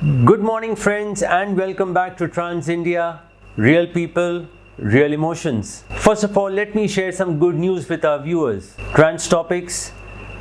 Good morning, friends, and welcome back to Trans India. Real people, real emotions. First of all, let me share some good news with our viewers. Transtopics,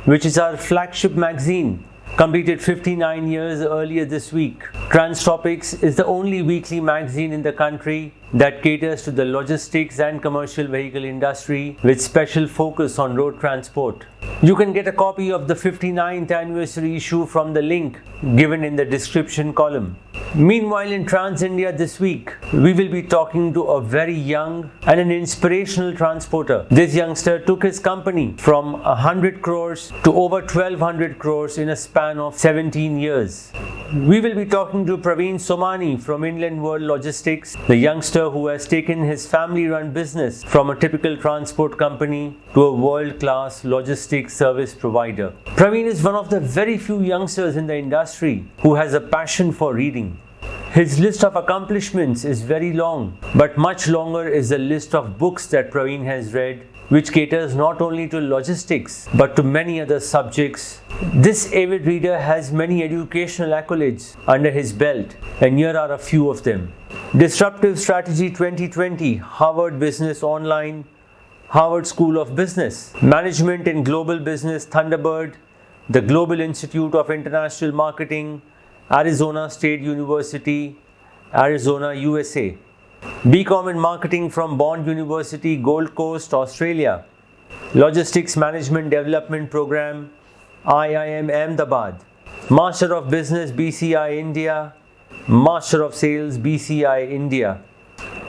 which is our flagship magazine, completed 59 years earlier this week. Transtopics is the only weekly magazine in the country that caters to the logistics and commercial vehicle industry with special focus on road transport. You can get a copy of the 59th anniversary issue from the link given in the description column. Meanwhile, in Trans India this week, we will be talking to a very young and an inspirational transporter. This youngster took his company from 100 crores to over 1200 crores in a span of 17 years. We will be talking to Praveen Somani from Inland World Logistics, the youngster who has taken his family-run business from a typical transport company to a world-class logistics service provider. Praveen is one of the very few youngsters in the industry who has a passion for reading. His list of accomplishments is very long, but much longer is the list of books that Praveen has read, which caters not only to logistics but to many other subjects. This avid reader has many educational accolades under his belt, and here are a few of them. Disruptive Strategy 2020, Harvard Business Online, Harvard School of Business, Management in Global Business, Thunderbird, the Global Institute of International Marketing, Arizona State University, Arizona, USA. BCom in Marketing from Bond University, Gold Coast, Australia. Logistics Management Development Program, IIM Ahmedabad. Master of Business, BCI India. Master of Sales, BCI India.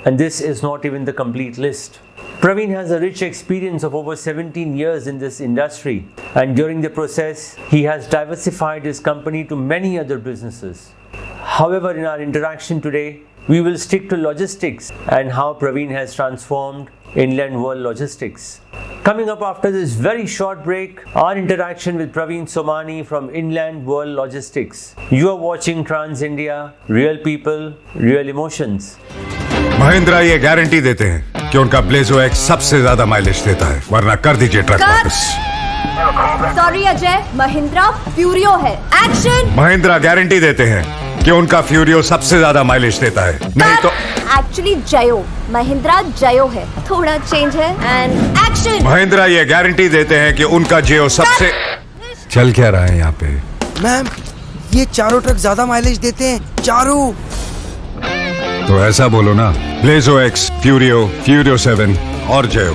And this is not even the complete list. Praveen has a rich experience of over 17 years in this industry, and during the process, he has diversified his company to many other businesses. However, in our interaction today, we will stick to logistics and how Praveen has transformed Inland World Logistics. Coming up after this very short break, our interaction with Praveen Somani from Inland World Logistics. You are watching Trans India, real people, real emotions. Mahindra ये guarantee देते हैं कि उनका Blazo x सबसे ज्यादा mileage देता है, वरना कर दीजिए ट्रक वापस। सॉरी अजय, महिंद्रा फ्यूरियो है। एक्शन। महिंद्रा गारंटी देते हैं कि उनका फ्यूरियो सबसे ज्यादा माइलेज देता है, नहीं तो एक्चुअली जयो, महिंद्रा जयो है, थोड़ा चेंज है। And action. महिंद्रा ये गारंटी देते हैं कि उनका जियो सबसे चल क्या रहा है यहाँ पे? मैम, ये चारों ट्रक ज्यादा माइलेज देते हैं, चारों। तो ऐसा बोलो ना, ब्लेजो एक्स, फ्यूरियो, फ्यूरियो 7 और जयो।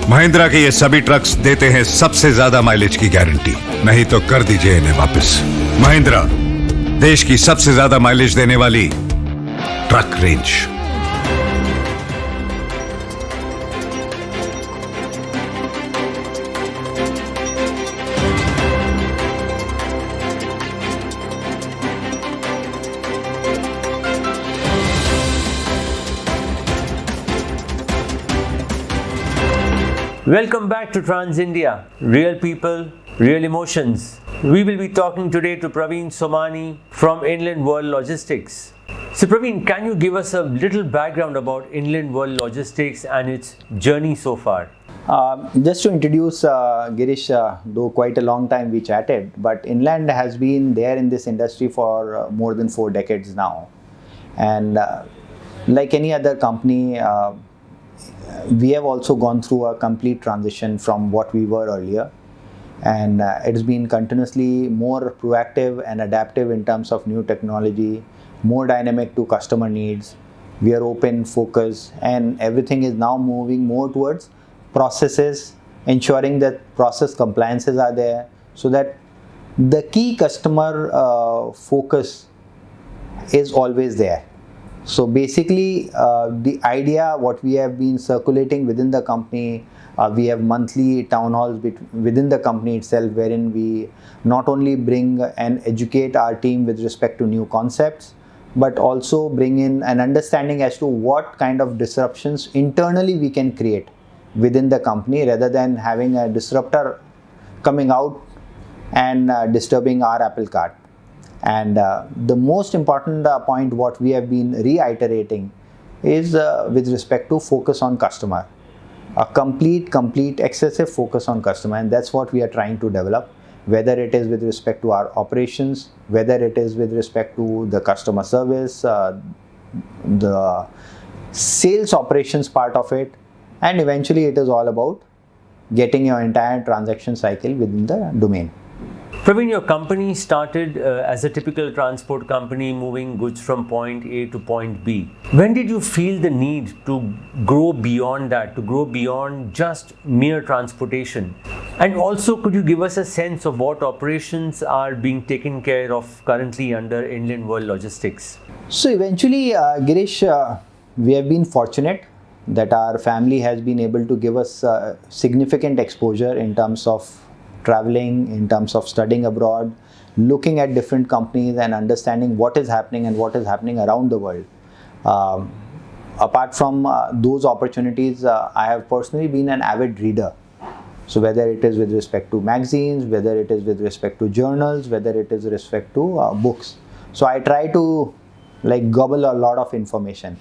महिंद्रा के ये सभी ट्रक्स देते हैं सबसे ज्यादा माइलेज की गारंटी, नहीं तो कर दीजिए इन्हें वापस। महिंद्रा, देश की सबसे ज्यादा माइलेज देने वाली truck range. Welcome back to Trans India, real people, real emotions. We will be talking today to Praveen Somani from Inland World Logistics. So Praveen, can you give us a little background about Inland World Logistics and its journey so far? Just to introduce Girish, though quite a long time we chatted, but Inland has been there in this industry for more than 4 decades now. And like any other company, we have also gone through a complete transition from what we were earlier, and it's been continuously more proactive and adaptive in terms of new technology, more dynamic to customer needs. We are open, focused, and everything is now moving more towards processes, ensuring that process compliances are there, so that the key customer focus is always there. So basically, the idea, what we have been circulating within the company, we have monthly town halls within the company itself, wherein we not only bring and educate our team with respect to new concepts, but also bring in an understanding as to what kind of disruptions internally we can create within the company, rather than having a disruptor coming out and disturbing our apple cart. And the most important point what we have been reiterating is with respect to focus on customer. A complete excessive focus on customer, and that's what we are trying to develop. whether it is with respect to our operations, whether it is with respect to the customer service, the sales operations part of it, and eventually it is all about getting your entire transaction cycle within the domain. Praveen, your company started as a typical transport company moving goods from point A to point B. When did you feel the need to grow beyond that, to grow beyond just mere transportation? And also, could you give us a sense of what operations are being taken care of currently under Inland World Logistics? So eventually, Girish, we have been fortunate that our family has been able to give us significant exposure in terms of traveling, in terms of studying abroad, looking at different companies and understanding what is happening and what is happening around the world. Apart from those opportunities, I have personally been an avid reader. So whether it is with respect to magazines, whether it is with respect to journals, whether it is with respect to books. So I try to gobble a lot of information.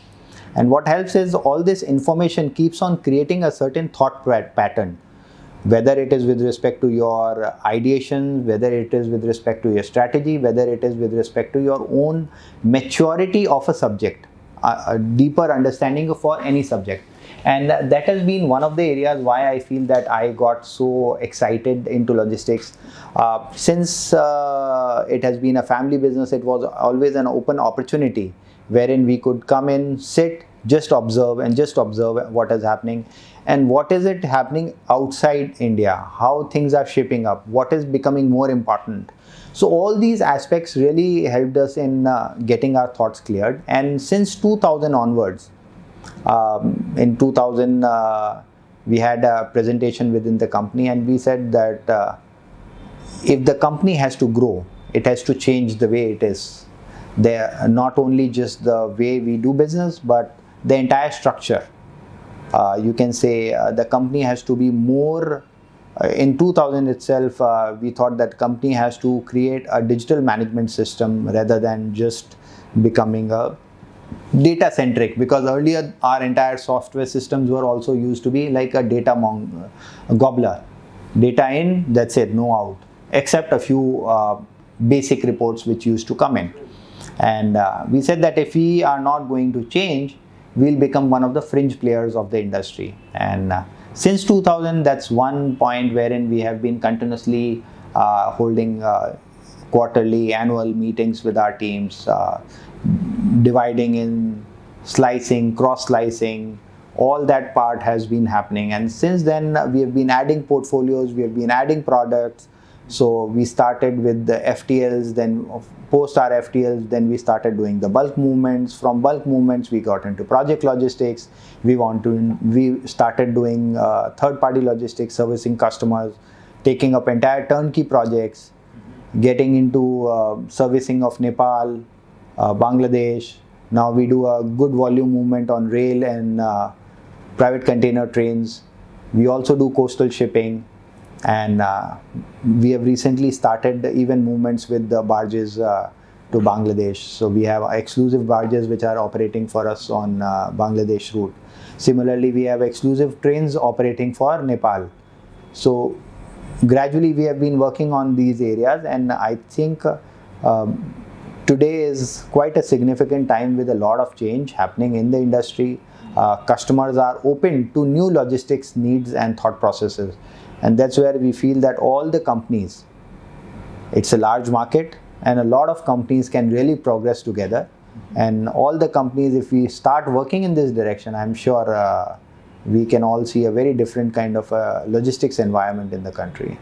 And what helps is all this information keeps on creating a certain thought pattern. Whether it is with respect to your ideation, whether it is with respect to your strategy, whether it is with respect to your own maturity of a subject, a deeper understanding for any subject. And that has been one of the areas why I feel that I got so excited into logistics. Since it has been a family business, it was always an open opportunity wherein we could come in, sit, just observe what is happening and what is it happening outside India, how things are shaping up, what is becoming more important. So all these aspects really helped us in getting our thoughts cleared. And since 2000 onwards, in 2000 we had a presentation within the company and we said that if the company has to grow, it has to change the way it is. Not only just the way we do business, but the entire structure. You can say the company has to be more, in 2000 itself, we thought that company has to create a digital management system rather than just becoming a data centric, because earlier our entire software systems were also used to be like a data gobbler. Data in, that's it, no out, except a few basic reports which used to come in. And we said that if we are not going to change, we'll become one of the fringe players of the industry. And since 2000, that's one point wherein we have been continuously holding quarterly, annual meetings with our teams, dividing in, slicing, cross-slicing, all that part has been happening. And since then, we have been adding portfolios, we have been adding products. So we started with the FTLs, then post our FTLs, then we started doing the bulk movements. From bulk movements, we got into project logistics. We started doing third-party logistics, servicing customers, taking up entire turnkey projects, getting into servicing of Nepal, Bangladesh. Now we do a good volume movement on rail and private container trains. We also do coastal shipping. And we have recently started even movements with the barges to Bangladesh. So we have exclusive barges which are operating for us on Bangladesh route. Similarly, we have exclusive trains operating for Nepal. So gradually we have been working on these areas, and I think today is quite a significant time with a lot of change happening in the industry. Customers are open to new logistics needs and thought processes. And that's where we feel that all the companies, it's a large market and a lot of companies can really progress together. And all the companies, if we start working in this direction, I'm sure we can all see a very different kind of logistics environment in the country.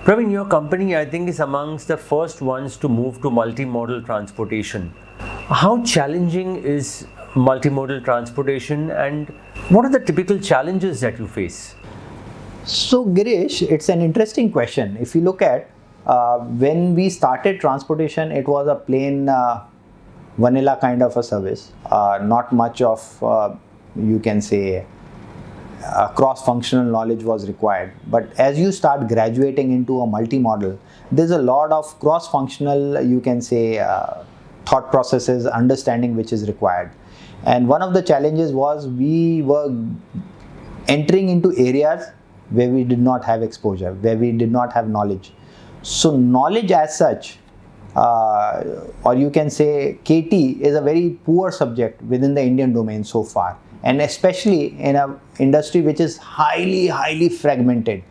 Praveen, your company, I think, is amongst the first ones to move to multimodal transportation. How challenging is multimodal transportation and what are the typical challenges that you face? So Girish, it's an interesting question. If you look at when we started transportation, it was a plain vanilla kind of a service. Not much of, you can say, cross-functional knowledge was required. But as you start graduating into a multimodal, there's a lot of cross-functional, you can say, thought processes, understanding which is required. And one of the challenges was we were entering into areas where we did not have exposure, where we did not have knowledge. So knowledge as such, or you can say KT, is a very poor subject within the Indian domain so far, and especially in an industry which is highly fragmented.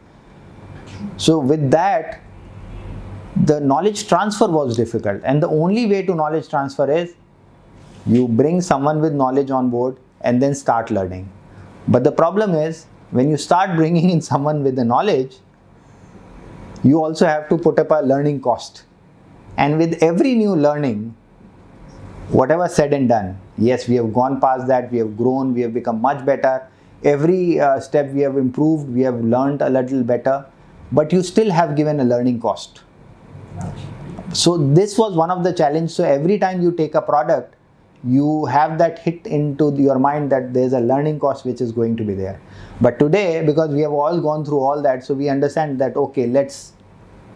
So with that, the knowledge transfer was difficult, and the only way to knowledge transfer is you bring someone with knowledge on board and then start learning. But the problem is, when you start bringing in someone with the knowledge, you also have to put up a learning cost. And with every new learning, whatever said and done, yes, we have gone past that, we have grown, we have become much better. Every step we have improved, we have learned a little better, but you still have given a learning cost. So this was one of the challenges. So every time you take a product, you have that hit into your mind that there's a learning cost which is going to be there. But today, because we have all gone through all that, so we understand that, okay, let's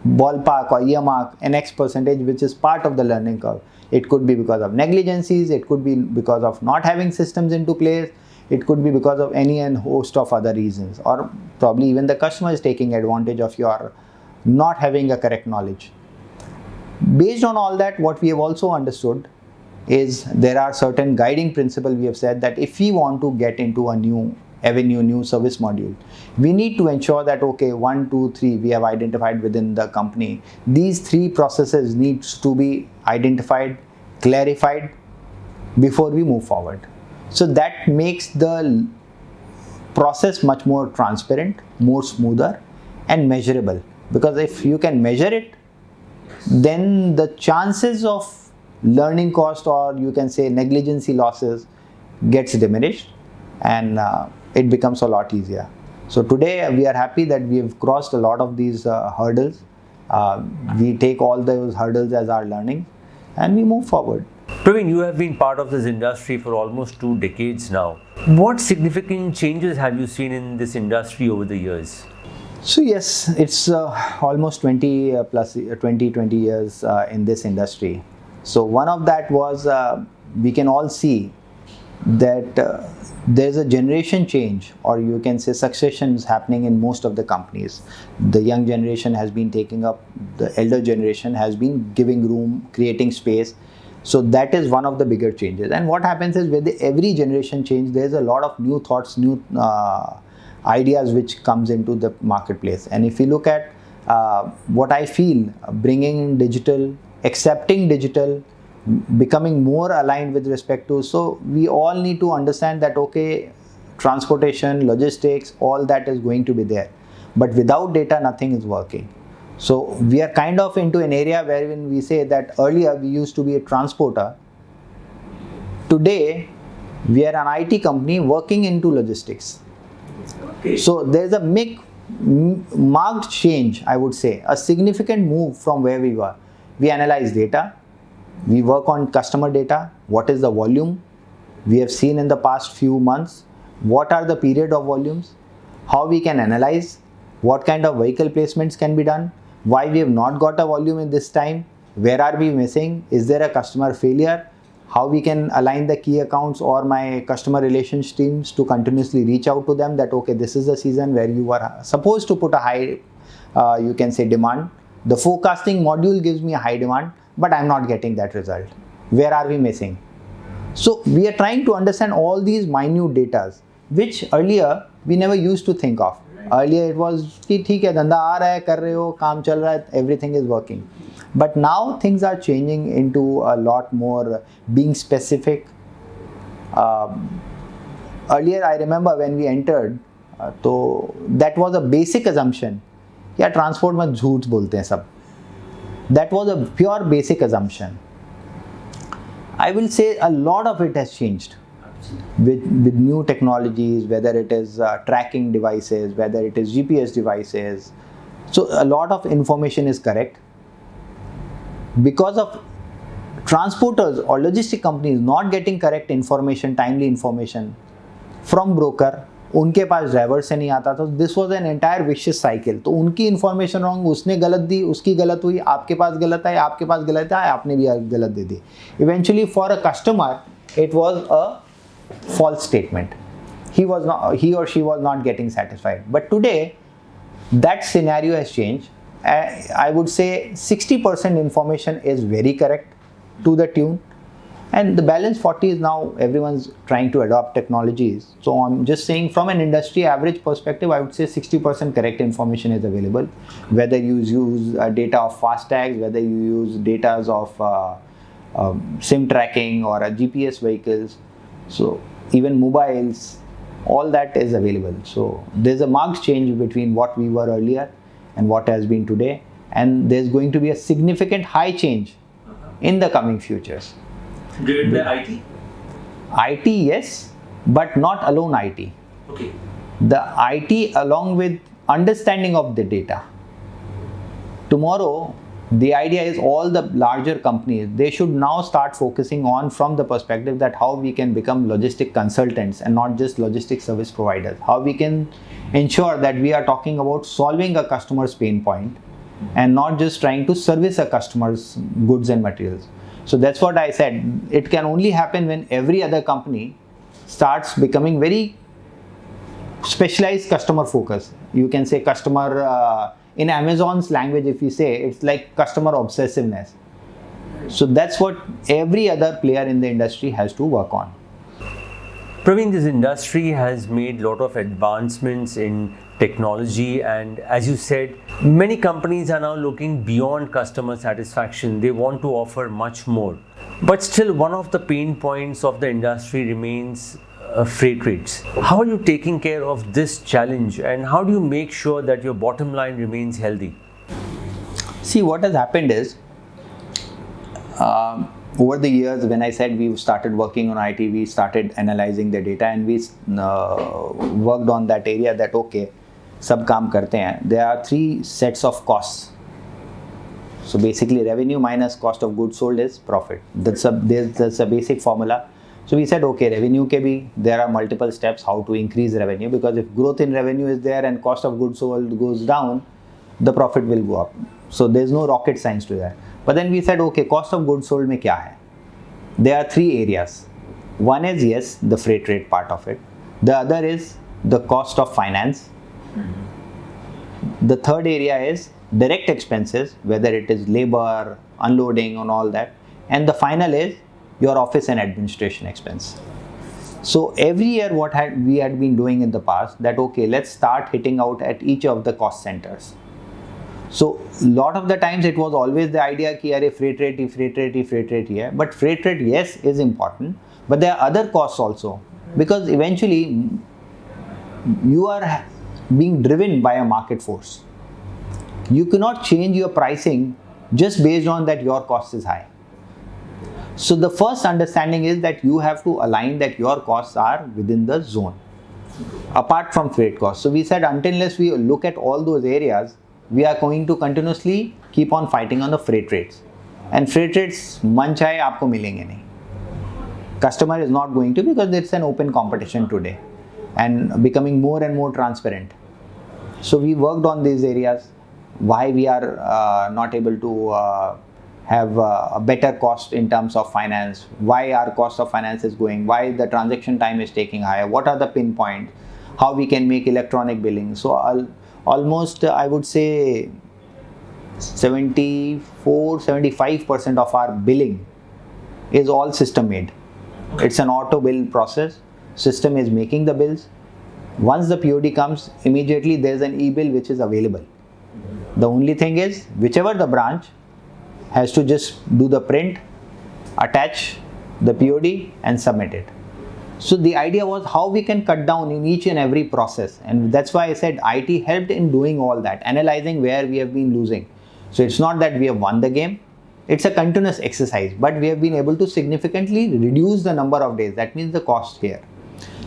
ballpark or earmark an X percentage which is part of the learning curve. It could be because of negligencies, it could be because of not having systems into place, it could be because of any and host of other reasons, or probably even the customer is taking advantage of your not having a correct knowledge. Based on all that, what we have also understood is there are certain guiding principles. We have said that if we want to get into a new avenue, new service module, we need to ensure that, okay, 1, 2, 3 we have identified within the company. These 3 processes needs to be identified, clarified before we move forward. So that makes the process much more transparent, more smoother and measurable. Because if you can measure it, then the chances of learning cost, or you can say negligency losses, gets diminished, and it becomes a lot easier. So today we are happy that we have crossed a lot of these hurdles. We take all those hurdles as our learning and we move forward. Praveen, you have been part of this industry for almost 2 decades now. What significant changes have you seen in this industry over the years? So yes, it's almost 20 years in this industry. So one of that was, we can all see that there's a generation change, or you can say successions happening in most of the companies. The young generation has been taking up, the elder generation has been giving room, creating space. So that is one of the bigger changes. And what happens is, with every generation change, there's a lot of new thoughts, new ideas which comes into the marketplace. And if you look at what I feel, bringing in digital, accepting digital, becoming more aligned with respect to, so we all need to understand that, okay, transportation, logistics, all that is going to be there, but without data nothing is working. So we are kind of into an area wherein we say that earlier we used to be a transporter, today we are an IT company working into logistics. Okay. So there's a marked change, I would say, a significant move from where we were. We analyze data, we work on customer data, what is the volume we have seen in the past few months, what are the period of volumes, how we can analyze, what kind of vehicle placements can be done, why we have not got a volume in this time, where are we missing, is there a customer failure, how we can align the key accounts or my customer relations teams to continuously reach out to them that, okay, this is the season where you are supposed to put a high, you can say, demand. The forecasting module gives me a high demand, but I'm not getting that result. Where are we missing? So we are trying to understand all these minute data, which earlier we never used to think of. Earlier it was, ठीक है, धंधा आ रहा है, कर रहे हो, काम चल रहा है, everything is working. But now things are changing into a lot more being specific. Earlier I remember when we entered, so that was a basic assumption. या ट्रांसपोर्ट में झूठ बोलते हैं सब. That was a pure basic assumption. I will say a lot of it has changed with new technologies, whether it is tracking devices, whether it is GPS devices. So a lot of information is correct. Because of transporters or logistic companies not getting correct information, timely information from broker, उनके पास driver से नहीं आता था. This was an entire vicious cycle. तो उनकी information wrong, उसने गलत दी, उसकी गलत हुई, आपके पास गलत है, आपके पास गलत है, आपने भी गलत दे दी. Eventually for a customer it was a false statement. He or she was not getting satisfied. But today that scenario has changed. I would say 60% information is very correct to the tune, and the balance 40 is now everyone's trying to adopt technologies. So I'm just saying from an industry average perspective, I would say 60% correct information is available. Whether you use data of FASTags, whether you use data of SIM tracking or a GPS vehicles, so even mobiles, all that is available. So there's a marked change between what we were earlier and what has been today, and there's going to be a significant high change in the coming futures. Driven by IT? IT, yes, but not alone IT. Okay. The IT along with understanding of the data. Tomorrow, the idea is all the larger companies, they should now start focusing on from the perspective that how we can become logistic consultants and not just logistic service providers. How we can ensure that we are talking about solving a customer's pain point and not just trying to service a customer's goods and materials. So that's what I said. It can only happen when every other company starts becoming very specialized customer focus. You can say customer, in Amazon's language, if you say, it's like customer obsessiveness. So that's what every other player in the industry has to work on. Praveen, this industry has made a lot of advancements in technology, and as you said, many companies are now looking beyond customer satisfaction. They want to offer much more. But still, one of the pain points of the industry remains freight rates. How are you taking care of this challenge, and how do you make sure that your bottom line remains healthy? See, what has happened is, over the years, when I said we started working on IT, we started analyzing the data, and we worked on that area that okay, सब काम करते हैं. There are 3 sets of costs. So basically, revenue minus cost of goods sold is profit. That's a basic formula. So we said, okay, revenue ke bhi, there are multiple steps how to increase revenue, because if growth in revenue is there and cost of goods sold goes down, the profit will go up. So there's no rocket science to that. But then we said, okay, cost of goods sold mein kya hai? There are 3 areas. One is, yes, the freight rate part of it. The other is the cost of finance. The third area is direct expenses, whether it is labor, unloading and all that. And the final is your office and administration expense. So every year what we had been doing in the past, that okay, let's start hitting out at each of the cost centers. So lot of the times it was always the idea ki are freight rate here. But freight rate, yes, is important, but there are other costs also, because eventually you are being driven by a market force. You cannot change your pricing just based on that your cost is high. So the first understanding is that you have to align that your costs are within the zone, apart from freight costs. So we said unless we look at all those areas, we are going to continuously keep on fighting on the freight rates. And freight rates, man chahe aapko milenge nahi. Customer is not going to, because it's an open competition today and becoming more and more transparent. So we worked on these areas. Why we are not able to have a better cost in terms of finance, why our cost of finance is going, why the transaction time is taking higher, what are the pinpoints, how we can make electronic billing. So almost I would say 74-75% of our billing is all system made. It's an auto bill process. System is making the bills. Once the POD comes, immediately there's an e-bill which is available. The only thing is, whichever the branch has to just do the print, attach the POD and submit it. So the idea was how we can cut down in each and every process, and that's why I said IT helped in doing all that, analyzing where we have been losing. So it's not that we have won the game, it's a continuous exercise, but we have been able to significantly reduce the number of days, that means the cost here.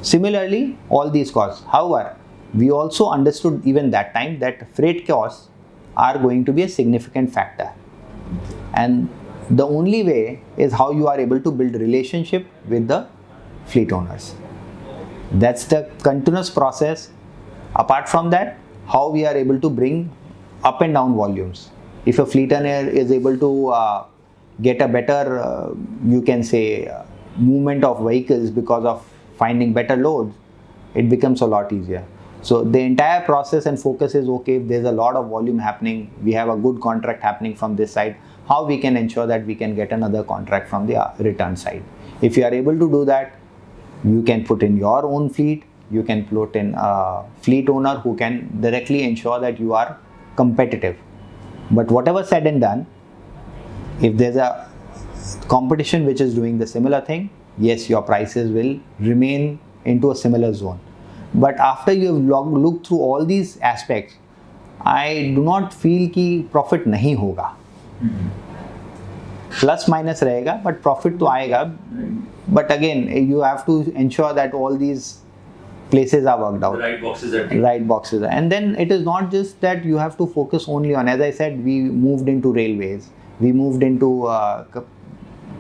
Similarly, all these costs. However, we also understood even that time that freight costs are going to be a significant factor. And the only way is how you are able to build relationship with the fleet owners. That's the continuous process. Apart from that, how we are able to bring up and down volumes. If a fleet owner is able to get a better, you can say, movement of vehicles because of finding better loads, it becomes a lot easier. So the entire process and focus is okay, if there's a lot of volume happening, we have a good contract happening from this side, how we can ensure that we can get another contract from the return side. If you are able to do that, you can put in your own fleet, you can put in a fleet owner who can directly ensure that you are competitive. But whatever said and done, if there's a competition which is doing the similar thing, yes, your prices will remain into a similar zone. But after you have looked through all these aspects, I do not feel कि profit नहीं होगा. Plus minus रहेगा, but profit तो आएगा. But again, you have to ensure that all these places are worked out. The right boxes are ticked. Right boxes. And then it is not just that you have to focus only on, as I said, we moved into railways, we moved into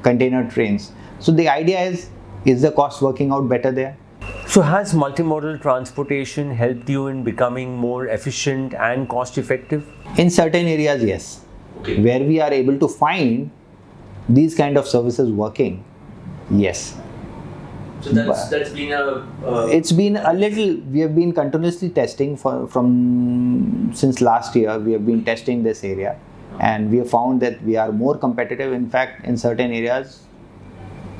container trains. So the idea is the cost working out better there? So has multimodal transportation helped you in becoming more efficient and cost effective? In certain areas, yes. Okay. Where we are able to find these kind of services working, yes. So that's been It's been a little, we have been continuously testing since last year. We have been testing this area and we have found that we are more competitive. In fact, in certain areas,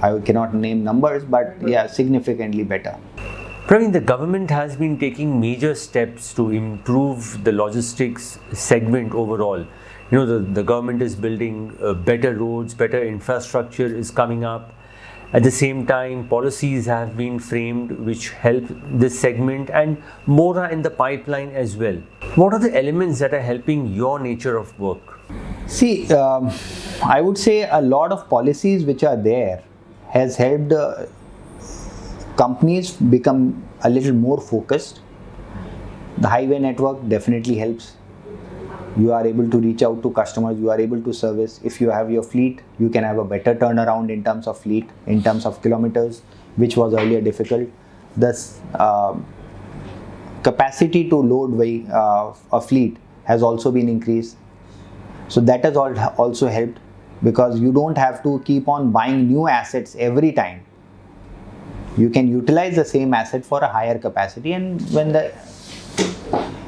I cannot name numbers, but yeah, significantly better. Praveen, the government has been taking major steps to improve the logistics segment overall. You know, the government is building better roads, better infrastructure is coming up. At the same time, policies have been framed which help this segment, and more are in the pipeline as well. What are the elements that are helping your nature of work? See, I would say a lot of policies which are there has helped companies become a little more focused. The highway network definitely helps. You are able to reach out to customers, you are able to service. If you have your fleet, you can have a better turnaround in terms of fleet, in terms of kilometers, which was earlier difficult. Thus, capacity to load a fleet has also been increased. So that has also helped, because you don't have to keep on buying new assets every time. You can utilize the same asset for a higher capacity, and when the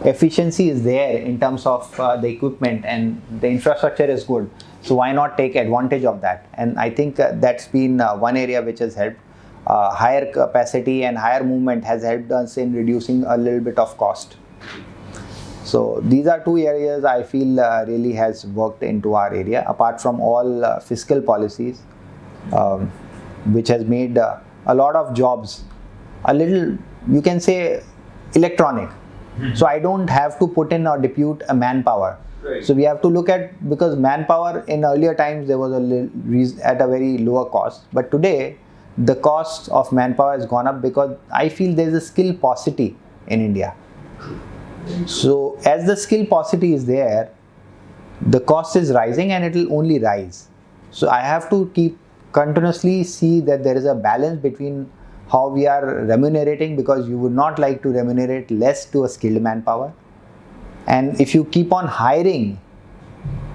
efficiency is there in terms of the equipment and the infrastructure is good, so why not take advantage of that? And I think that's been one area which has helped. Higher capacity and higher movement has helped us in reducing a little bit of cost. So these are two areas I feel really has worked into our area, apart from all fiscal policies, which has made a lot of jobs a little, you can say, electronic. So I don't have to put in or depute a manpower. Right. So we have to look at, because manpower in earlier times there was at a very lower cost, but today the cost of manpower has gone up because I feel there is a skill paucity in India. So as the skill paucity is there, the cost is rising and it will only rise. So I have to continuously see that there is a balance between how we are remunerating, because you would not like to remunerate less to a skilled manpower. And if you keep on hiring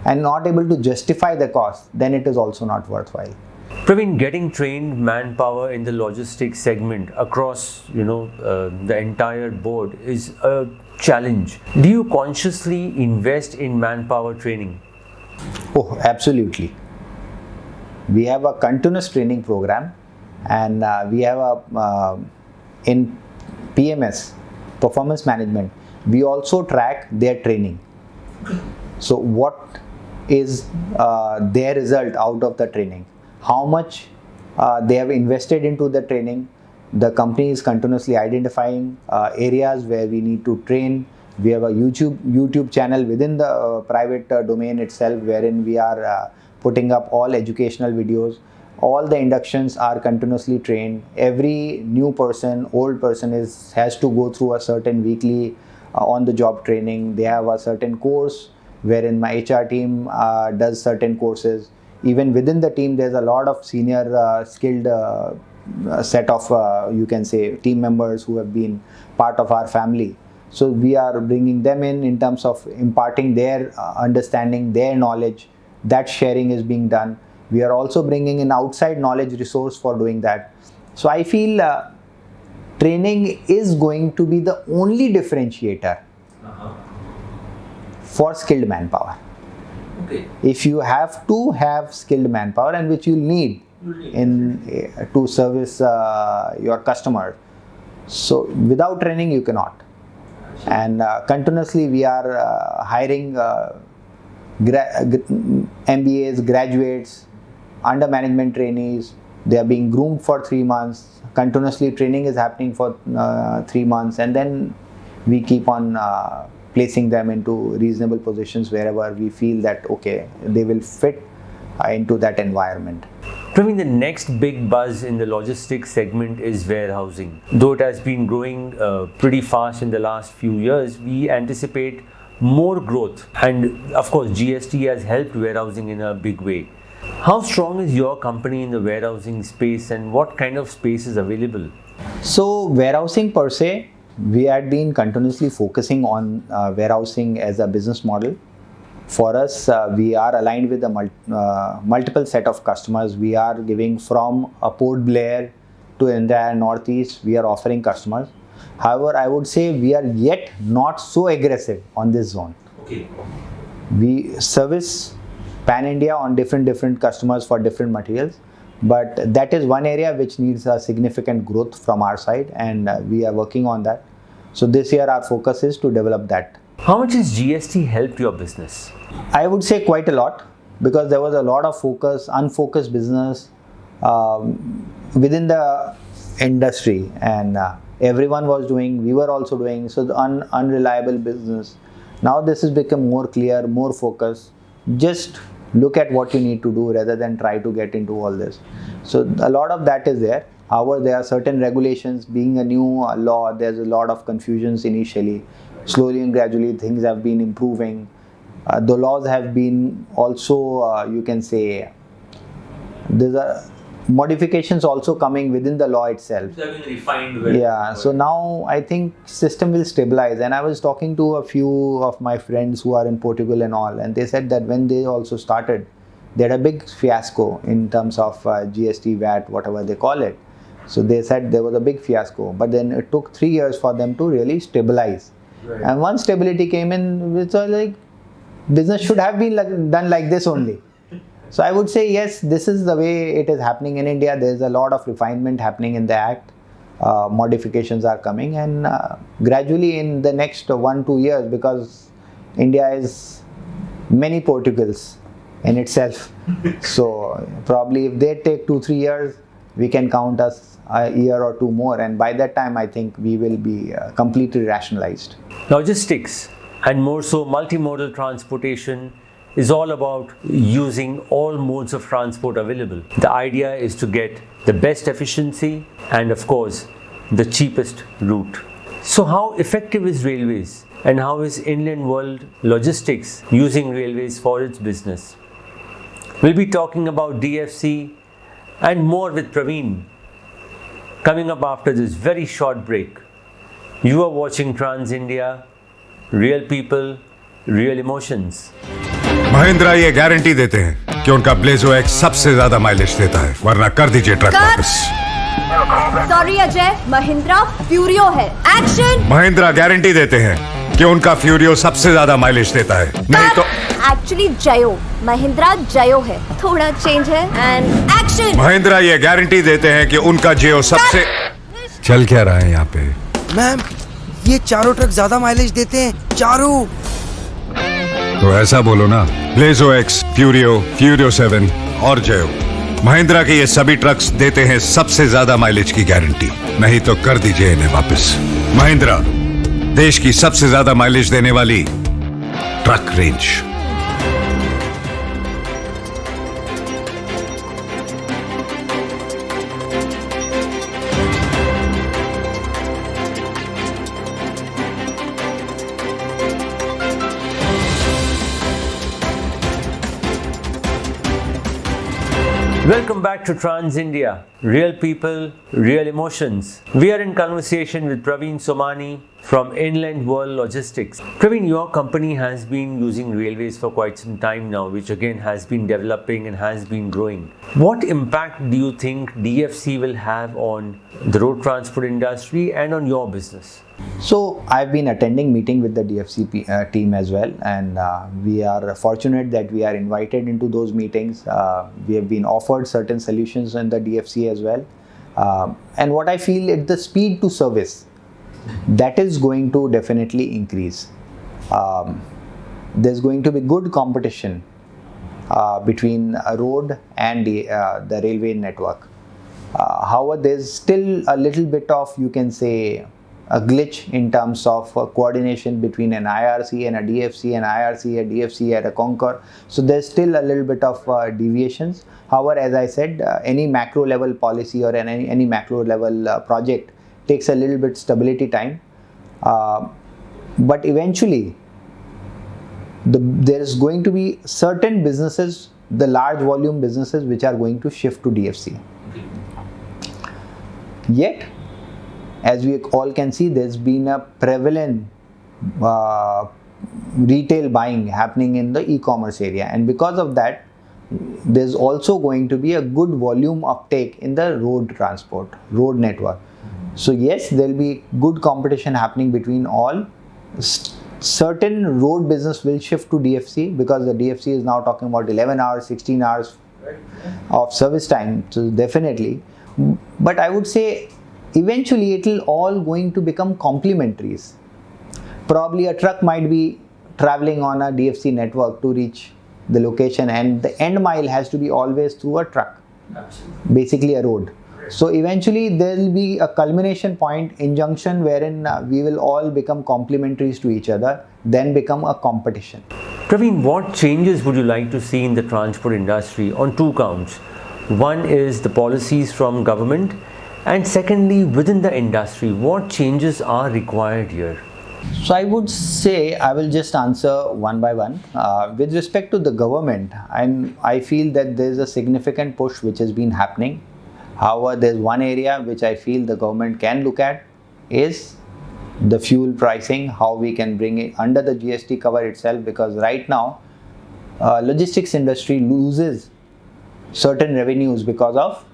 and not able to justify the cost, then it is also not worthwhile. Praveen, getting trained manpower in the logistics segment across, the entire board is a challenge. Do you consciously invest in manpower training? Oh, absolutely. We have a continuous training program, and we have in PMS, performance management, we also track their training. So what is their result out of the training? How much they have invested into the training. The company is continuously identifying areas where we need to train. We have a YouTube channel within the private domain itself, wherein we are putting up all educational videos. All the inductions are continuously trained. Every new person, old person has to go through a certain weekly on-the-job training. They have a certain course wherein my HR team does certain courses. Even within the team, there's a lot of senior skilled set of, you can say, team members who have been part of our family. So we are bringing them in terms of imparting their understanding, their knowledge. That sharing is being done. We are also bringing in outside knowledge resource for doing that. So I feel training is going to be the only differentiator for skilled manpower. Okay. If you have to have skilled manpower, and which you need to service your customer, so without training you cannot. And continuously we are hiring MBAs, graduates, under management trainees. They are being groomed for 3 months. Continuously training is happening for 3 months, and then we keep on placing them into reasonable positions wherever we feel that okay, they will fit into that environment. Praveen, the next big buzz in the logistics segment is warehousing. Though it has been growing pretty fast in the last few years, we anticipate more growth, and of course GST has helped warehousing in a big way. How strong is your company in the warehousing space, and what kind of space is available? So warehousing per se, we had been continuously focusing on warehousing as a business model. For us, we are aligned with a multiple set of customers. We are giving from a Port Blair to entire Northeast, we are offering customers. However, I would say we are yet not so aggressive on this zone. Okay. We service pan-India on different customers for different materials. But that is one area which needs a significant growth from our side, and we are working on that. So this year our focus is to develop that. How much has GST helped your business? I would say quite a lot, because there was a lot of unfocused business within the industry, and everyone was doing, we were also doing, so the unreliable business. Now this has become more clear, more focused. Just look at what you need to do rather than try to get into all this. So a lot of that is there. However, there are certain regulations. Being a new law, there's a lot of confusions initially. Slowly and gradually things have been improving. The laws have been also, you can say, there's a modifications also coming within the law itself. They have been refined. Yeah, so now I think system will stabilize. And I was talking to a few of my friends who are in Portugal and all, and they said that when they also started, they had a big fiasco in terms of GST, VAT, whatever they call it. So they said there was a big fiasco, but then it took 3 years for them to really stabilize. Right. And once stability came in, it's like business should have been done like this only. So I would say yes, this is the way it is happening in India. There is a lot of refinement happening in the act. Modifications are coming, and gradually in the next 1-2 years, because India is many Portugals in itself. So probably if they take 2-3 years, we can count us a year or 2 more, and by that time I think we will be completely rationalized. Logistics, and more so multimodal transportation, is all about using all modes of transport available. The idea is to get the best efficiency and of course the cheapest route. So how effective is railways, and how is Inland World Logistics using railways for its business? We'll be talking about DFC and more with Praveen coming up after this very short break. You are watching Trans India, real people, real emotions. Mahindra ये guarantee देते हैं कि उनका Blazo x सबसे ज्यादा mileage देता है, वरना कर दीजिए ट्रक वापस। सॉरी अजय, महिंद्रा फ्यूरियो है। एक्शन। महिंद्रा गारंटी देते हैं कि उनका फ्यूरियो सबसे ज्यादा माइलेज देता है, नहीं तो एक्चुअली जयो, महिंद्रा जयो है, थोड़ा चेंज है। And action. महिंद्रा ये गारंटी देते हैं कि उनका जियो सबसे चल क्या रहा है यहाँ पे? मैम, ये चारों ट्रक ज्यादा माइलेज देते हैं, चारों। तो ऐसा बोलो ना, ब्लेजो एक्स, फ्यूरियो, फ्यूरियो 7 और जयो। महिंद्रा के ये सभी ट्रक्स देते हैं सबसे ज्यादा माइलेज की गारंटी, नहीं तो कर दीजिए इन्हें वापस। महिंद्रा, देश की सबसे ज्यादा माइलेज देने वाली truck range. Welcome back to Trans India. Real people, real emotions. We are in conversation with Praveen Somani from Inland World Logistics. Praveen, your company has been using railways for quite some time now, which again has been developing and has been growing. What impact do you think DFC will have on the road transport industry and on your business? So I've been attending meeting with the DFC team as well, and we are fortunate that we are invited into those meetings. We have been offered certain solutions in the DFC as well, and what I feel is the speed to service that is going to definitely increase. There's going to be good competition between a road and the railway network. However, there's still a little bit of, you can say, a glitch in terms of coordination between an IRC and a DFC, and IRC and DFC at a Concur. So there's still a little bit of deviations. However, as I said, any macro level policy or any macro level project takes a little bit stability time. But eventually, there is going to be certain businesses, the large volume businesses, which are going to shift to DFC. Yet, as we all can see, there's been a prevalent retail buying happening in the e-commerce area, and because of that, there's also going to be a good volume uptake in the road transport, road network. So yes, there'll be good competition happening between all. Certain road business will shift to DFC because the DFC is now talking about 11 hours, 16 hours of service time. So definitely, but I would say eventually it will all going to become complementaries. Probably a truck might be traveling on a DFC network to reach the location, and the end mile has to be always through a truck. Absolutely. Basically a road. So eventually there will be a culmination point in junction wherein we will all become complementaries to each other, then become a competition. Praveen, what changes would you like to see in the transport industry on two counts? One is the policies from government, and secondly, within the industry, what changes are required here? So I would say, I will just answer one by one. With respect to the government, I feel that there is a significant push which has been happening. However, there's one area which I feel the government can look at is the fuel pricing, how we can bring it under the GST cover itself, because right now logistics industry loses certain revenues because of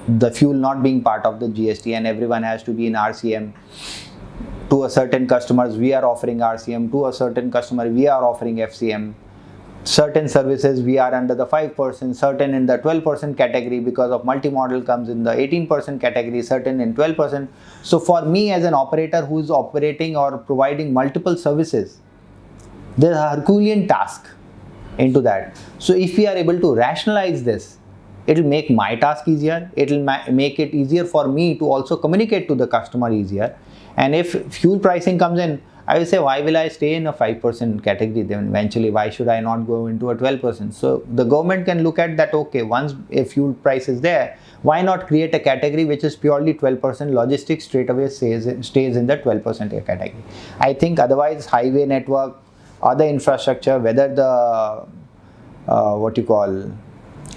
the fuel not being part of the GST, and everyone has to be in RCM. To a certain customers we are offering RCM, to a certain customer we are offering FCM. Certain services we are under the 5%, certain in the 12% category, because of multimodal comes in the 18% category, certain in 12%. So for me as an operator who is operating or providing multiple services, there's a Herculean task into that. So if we are able to rationalize this, it will make my task easier, it will make it easier for me to also communicate to the customer easier. And if fuel pricing comes in, I will say, why will I stay in a 5% category? Then eventually, why should I not go into a 12%? So the government can look at that, okay, once a fuel price is there, why not create a category which is purely 12%? Logistics straight away stays in the 12% category. I think otherwise, highway network, other infrastructure, whether the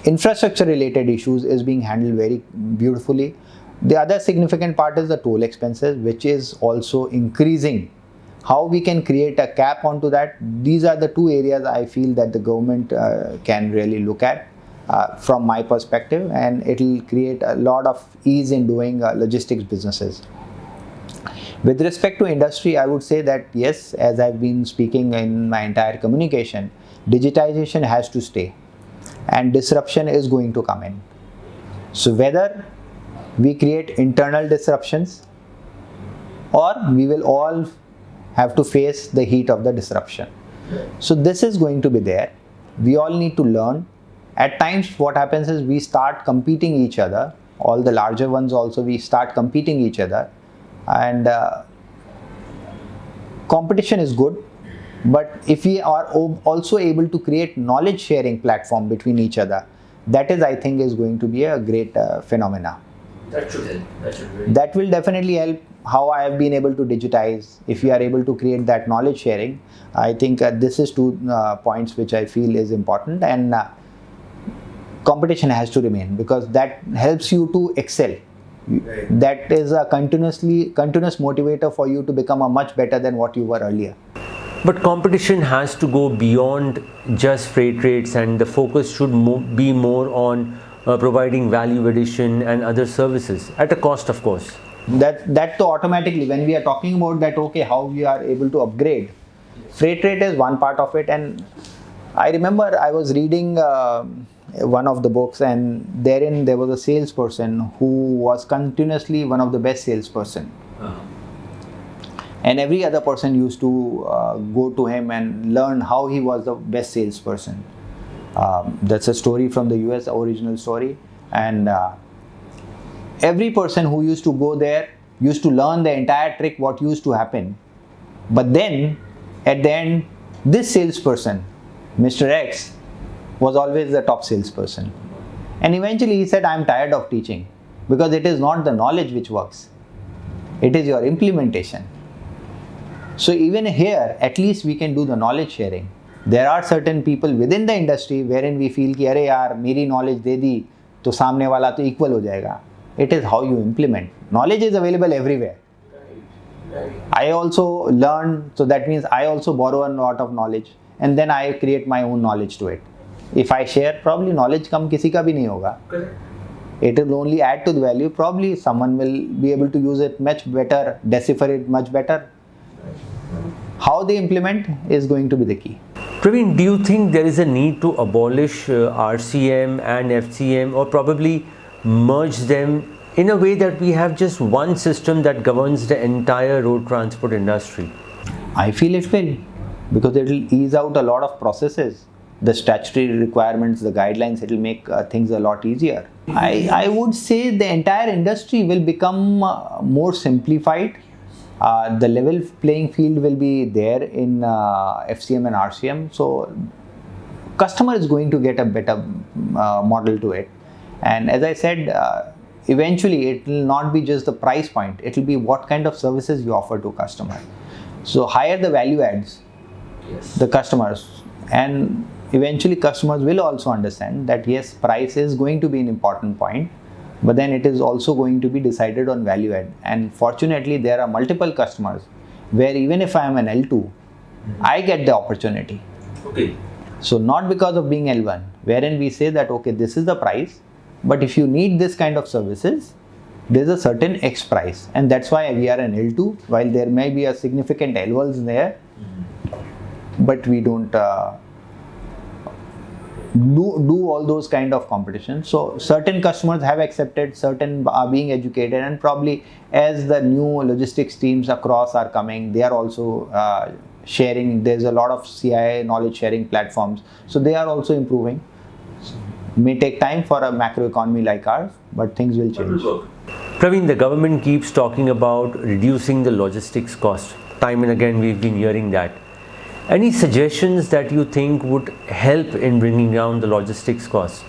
infrastructure related issues is being handled very beautifully. The other significant part is the toll expenses, which is also increasing. How we can create a cap onto that, these are the two areas I feel that the government can really look at from my perspective, and it will create a lot of ease in doing logistics businesses. With respect to industry, I would say that yes, as I've been speaking in my entire communication, digitization has to stay and disruption is going to come in. So whether we create internal disruptions or we will all have to face the heat of the disruption. So this is going to be there. We all need to learn. At times what happens is we start competing each other. All the larger ones also, we start competing each other, and competition is good. But if we are also able to create knowledge sharing platform between each other, that is, I think, is going to be a great phenomena. That should help. That will definitely help. How I have been able to digitize, if we are able to create that knowledge sharing, I think this is two points which I feel is important. And competition has to remain, because that helps you to excel. That is a continuous motivator for you to become a much better than what you were earlier. But competition has to go beyond just freight rates, and the focus should be more on providing value addition and other services at a cost, of course. That to automatically, when we are talking about that, okay, how we are able to upgrade, freight rate is one part of it. And I remember I was reading one of the books, and therein there was a salesperson who was continuously one of the best salesperson. And every other person used to go to him and learn how he was the best salesperson. That's a story from the US, original story. And every person who used to go there used to learn the entire trick, what used to happen. But then at the end, this salesperson, Mr. X, was always the top salesperson. And eventually he said, I'm tired of teaching, because it is not the knowledge which works. It is your implementation. So even here, at least we can do the knowledge sharing. There are certain people within the industry wherein we feel कि अरे यार मेरी knowledge दे दी तो सामने वाला तो equal हो जाएगा. It is how you implement. Knowledge is available everywhere. I also learn, so that means I also borrow a lot of knowledge, and then I create my own knowledge to it. If I share, probably knowledge कम किसी का भी नहीं होगा. It will only add to the value. Probably someone will be able to use it much better, decipher it much better. How they implement is going to be the key. Praveen, do you think there is a need to abolish RCM and FCM, or probably merge them in a way that we have just one system that governs the entire road transport industry? I feel it will, because it will ease out a lot of processes, the statutory requirements, the guidelines. It will make things a lot easier. I would say the entire industry will become more simplified. The level playing field will be there in FCM and RCM. So customer is going to get a better model to it. And as I said, eventually it will not be just the price point. It will be what kind of services you offer to customer. So higher the value adds, the customers, and eventually customers will also understand that yes, price is going to be an important point, but then it is also going to be decided on value add. And fortunately, there are multiple customers where even if I am an L2, I get the opportunity. Okay. So not because of being L1, wherein we say that, okay, this is the price, but if you need this kind of services, there's a certain X price. And that's why we are an L2, while there may be a significant L1s there, but we don't do all those kind of competitions. So certain customers have accepted, certain are being educated, and probably as the new logistics teams across are coming, they are also sharing. There's a lot of CI knowledge sharing platforms, so they are also improving. May take time for a macro economy like ours, but things will change. Praveen, the government keeps talking about reducing the logistics cost. Time and again we've been hearing that. Any suggestions that you think would help in bringing down the logistics cost?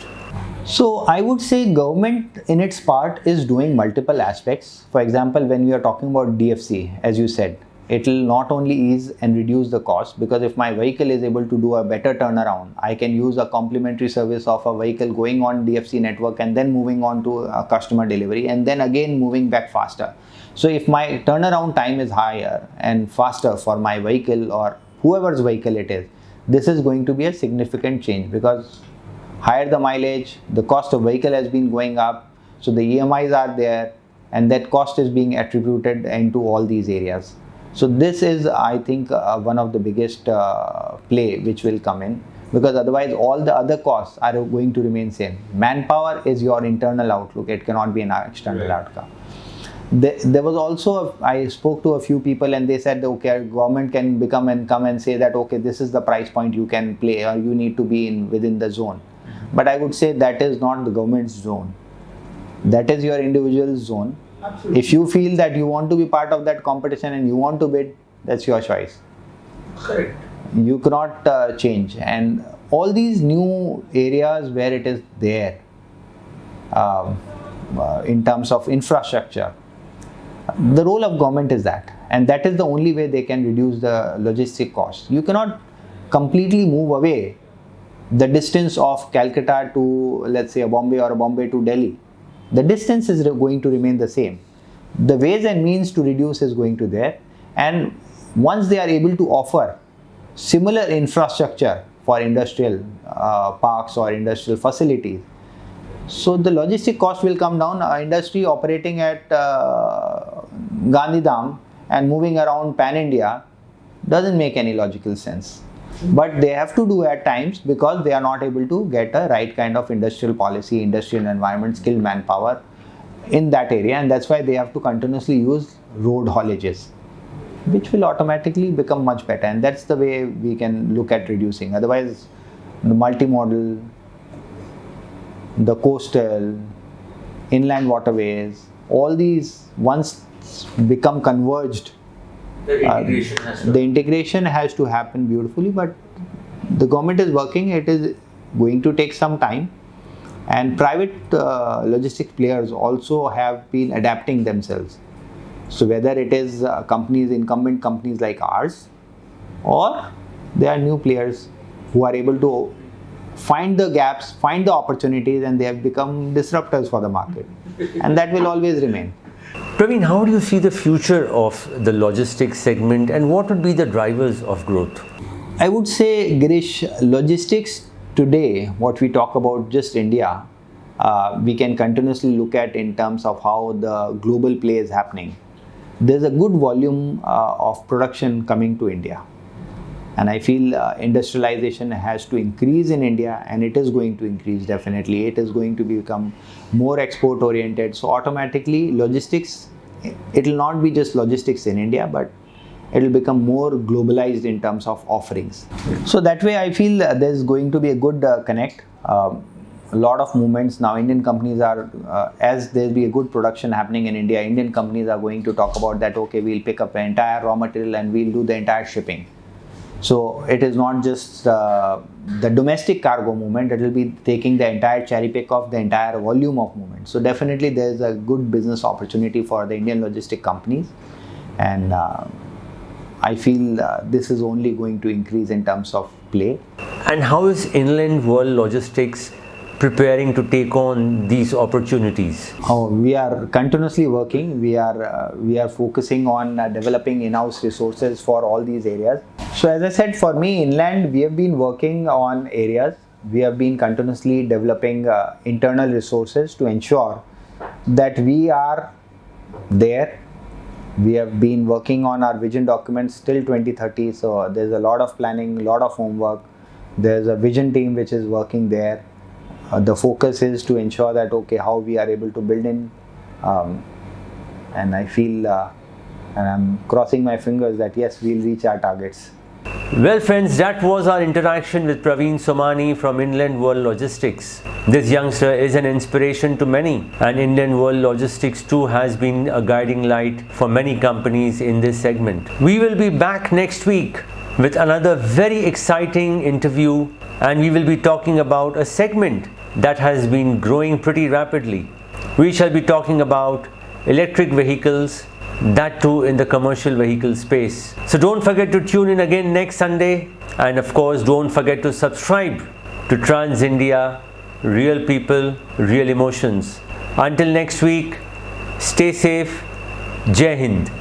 So I would say government in its part is doing multiple aspects. For example, when we are talking about DFC, as you said, it will not only ease and reduce the cost, because if my vehicle is able to do a better turnaround, I can use a complementary service of a vehicle going on DFC network and then moving on to a customer delivery and then again moving back faster. So if my turnaround time is higher and faster for my vehicle or whoever's vehicle it is, this is going to be a significant change, because higher the mileage, the cost of vehicle has been going up, so the EMIs are there, and that cost is being attributed into all these areas. So this is, I think, one of the biggest play which will come in, because otherwise all the other costs are going to remain same. Manpower is your internal outlook, it cannot be an external outcome. There was also, I spoke to a few people and they said, okay, government can come and say that, okay, this is the price point you can play, or you need to be within the zone. But I would say that is not the government's zone. That is your individual zone. Absolutely. If you feel that you want to be part of that competition and you want to bid, that's your choice. Correct. You cannot change. And all these new areas where it is there, in terms of infrastructure, the role of government is that, and that is the only way they can reduce the logistic cost. You cannot completely move away the distance of Calcutta to, let's say, a Bombay or a Bombay to Delhi, the distance is going to remain the same. The ways and means to reduce is going to there, and once they are able to offer similar infrastructure for industrial parks or industrial facilities, so the logistic cost will come down. Industry operating at Gandhidham and moving around pan India doesn't make any logical sense. But they have to do at times because they are not able to get a right kind of industrial policy, industrial environment, skilled manpower in that area, and that's why they have to continuously use road haulages, which will automatically become much better, and that's the way we can look at reducing. Otherwise, the multimodal, the coastal, inland waterways, all these once become converged, the integration has to happen beautifully, but the government is working. It is going to take some time, and private logistics players also have been adapting themselves. So whether it is incumbent companies like ours, or there are new players who are able to find the gaps, find the opportunities, and they have become disruptors for the market, and that will always remain. Praveen, how do you see the future of the logistics segment, and what would be the drivers of growth? I would say, Girish, logistics today, what we talk about just India, we can continuously look at in terms of how the global play is happening. There's a good volume of production coming to India, and I feel industrialization has to increase in India, and it is going to increase definitely. It is going to become more export oriented, so automatically logistics, it will not be just logistics in India, but it will become more globalized in terms of offerings. So that way I feel there's going to be a good connect. A lot of movements now. Indian companies are, as there'll be a good production happening in India, Indian companies are going to talk about that, okay, we'll pick up the entire raw material and we'll do the entire shipping. So it is not just the domestic cargo movement, it will be taking the entire cherry pick of the entire volume of movement. So definitely there is a good business opportunity for the Indian logistic companies, and I feel this is only going to increase in terms of play. And how is Inland World Logistics preparing to take on these opportunities? We are continuously working. We are focusing on developing in-house resources for all these areas. So as I said, for me, inland, we have been working on areas. We have been continuously developing internal resources to ensure that we are there. We have been working on our vision documents till 2030. So there's a lot of planning, a lot of homework. There's a vision team which is working there. The focus is to ensure that, okay, how we are able to build in, and I feel, and I'm crossing my fingers that yes, we'll reach our targets. Well friends, that was our interaction with Praveen Somani from Inland World Logistics. This youngster is an inspiration to many, and Inland World Logistics too has been a guiding light for many companies in this segment. We will be back next week with another very exciting interview, and we will be talking about a segment that has been growing pretty rapidly. We shall be talking about electric vehicles, that too in the commercial vehicle space. So don't forget to tune in again next Sunday, and of course don't forget to subscribe to Trans India, Real People, Real Emotions. Until next week, stay safe. Jai Hind.